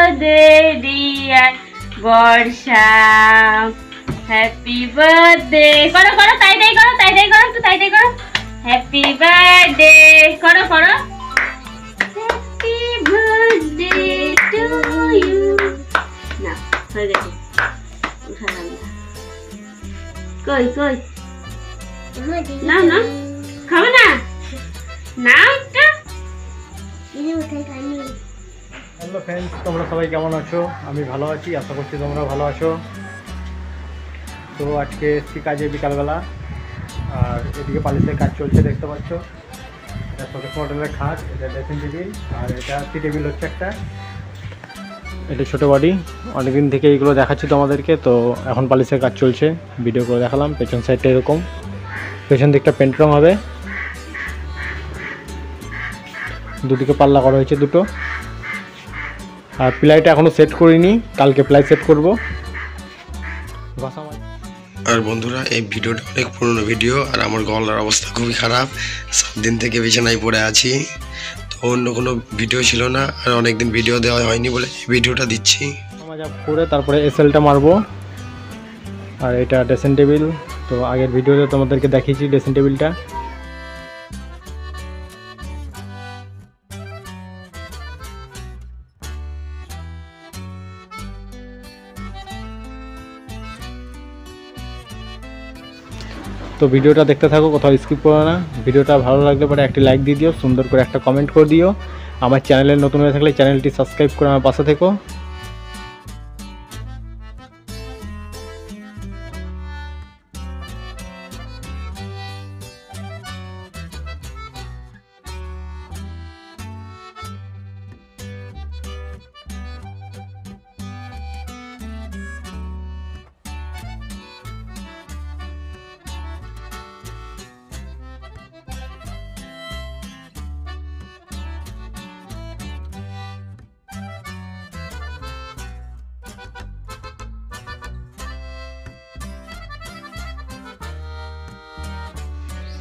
Birthday dear বর্ষা, happy birthday. করো করো, তাই করো, তাই করো, একটু তাই করো। হ্যাপি বার্থডে করো করো। Happy birthday to you. না হয়ে গেছে, উঠালাম না। কই কই না না, খাবো না, না একটা। হ্যালো ফ্রেন্ডস, তোমরা সবাই কেমন আছো? আমি ভালো আছি, আশা করছি তোমরা ভালো আছো। তো আজকে এসছি কাজে বিকালবেলা, আর এদিকে পালিশের কাজ চলছে, দেখতে পাচ্ছ। এটা শোকেস মডেলের খাট, এটা ড্রেসিং টেবিল, আর এটা সি টেবিল হচ্ছে একটা। এটা ছোটো বাড়ি, অনেকদিন থেকে এইগুলো দেখাচ্ছি তোমাদেরকে। তো এখন পালিশের কাজ চলছে, ভিডিও করে দেখালাম। পেছন সাইডটা এরকম, পেছন দিকটা পেন্ট রং হবে, দুদিকে পাল্লা করা হয়েছে দুটো। আর প্লাইটা এখনও সেট করিনি, কালকে প্লাই সেট করবো। আর বন্ধুরা, এই ভিডিওটা অনেক পুরনো ভিডিও, আর আমার গলার অবস্থা খুবই খারাপ। 7 দিন থেকে বিছানায় পড়ে আছি, তো অন্য কোনো ভিডিও ছিল না, আর অনেকদিন ভিডিও দেওয়া হয়নি বলে এই ভিডিওটা দিচ্ছি। মাজা করে তারপরে এসএলটা মারবো। আর এটা ড্রেসিং টেবিল, তো আগের ভিডিওতে তোমাদেরকে দেখিয়েছি ড্রেসিং টেবিলটা। তো ভিডিওটা দেখতে থাকো, কোথাও স্কিপ করো না। ভিডিওটা ভালো লাগলে পরে একটি লাইক দিয়ে দিও, সুন্দর করে একটা কমেন্ট করে দিও। আমার চ্যানেলে নতুন হয়ে থাকলে চ্যানেলটি সাবস্ক্রাইব করে আমার পাশে থেকো।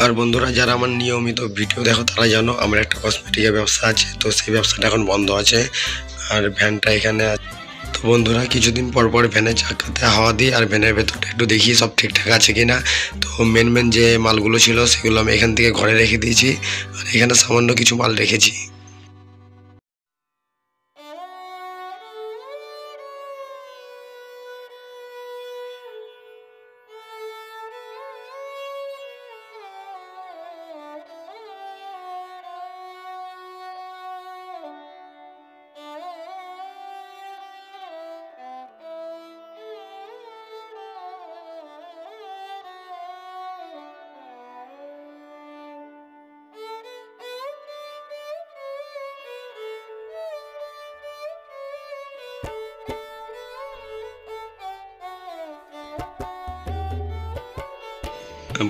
আর বন্ধুরা, যারা আমার নিয়মিত ভিডিও দেখো তারা জানো আমার একটা কসমেটিকের ব্যবসা আছে, তো সেই ব্যবসাটা এখন বন্ধ আছে। আর ভ্যানটা এখানে আছে। তো বন্ধুরা, কিছুদিন পর পর ভ্যানের চাকাতে হাওয়া দিই, আর ভ্যানের ভেতরটা একটু দেখি সব ঠিকঠাক আছে কিনা। তো মেন যে মালগুলো ছিল সেগুলো আমি এখান থেকে ঘরে রেখে দিয়েছি, আর এখানে সামান্য কিছু মাল রেখেছি।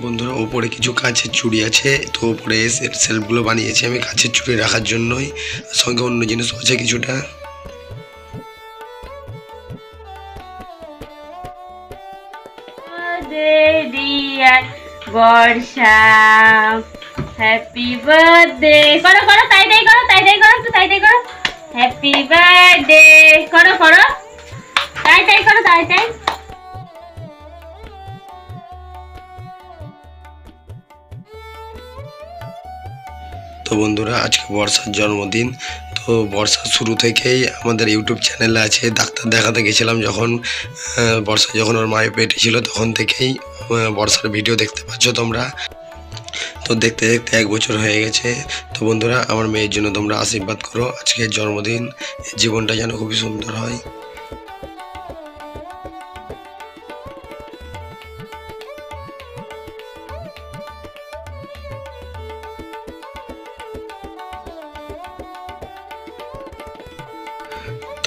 বন্ধুরা, ওপরে কিছু কাঁচের চুড়ি আছে, তো ওপরে সেলফগুলো বানিয়েছি আমি কাঁচের চুড়ি রাখার জন্যই, সঙ্গে অন্য জিনিস আছে কিছুটা। বর্ষা, হ্যাপি বার্থডে করো করো, তাই করো, তাই করো, একটু তাই করো। হ্যাপি বার্থডে করো করো, তাই করো, তাই। তো বন্ধুরা, আজকে বর্ষার জন্মদিন। তো বর্ষার শুরু থেকেই আমাদের ইউটিউব চ্যানেলে আছে। ডাক্তার দেখাতে গেছিলাম যখন, বর্ষা যখন ওর মায়ের পেটে ছিল তখন থেকেই বর্ষার ভিডিও দেখতে পাচ্ছ তোমরা। তো দেখতে দেখতে 1 বছর হয়ে গেছে। তো বন্ধুরা, আমার মেয়ের জন্য তোমরা আশীর্বাদ করো, আজকের জন্মদিন জীবনটা যেন খুবই সুন্দর হয়।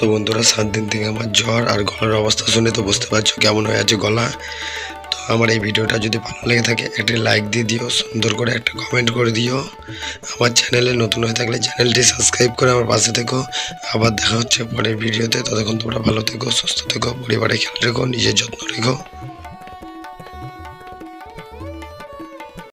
তো বন্ধুরা, 7 দিন থেকে আমার জ্বর, আর গলার অবস্থা শুনে তো বুঝতে পারছো কেমন হয়ে আছে গলা। তো আমার এই ভিডিওটা যদি ভালো লেগে থাকে একটা লাইক দিয়ে দিও, সুন্দর করে একটা কমেন্ট করে দিও। আমার চ্যানেলে নতুন হয়ে থাকলে চ্যানেলটি সাবস্ক্রাইব করে আমার পাশে থেকো। আবার দেখা হচ্ছে পরের ভিডিওতে। ততক্ষণ তোমরা ভালো থেকো, সুস্থ থেকো, পরিবারে খেয়াল রেখো, নিজের যত্ন রেখো।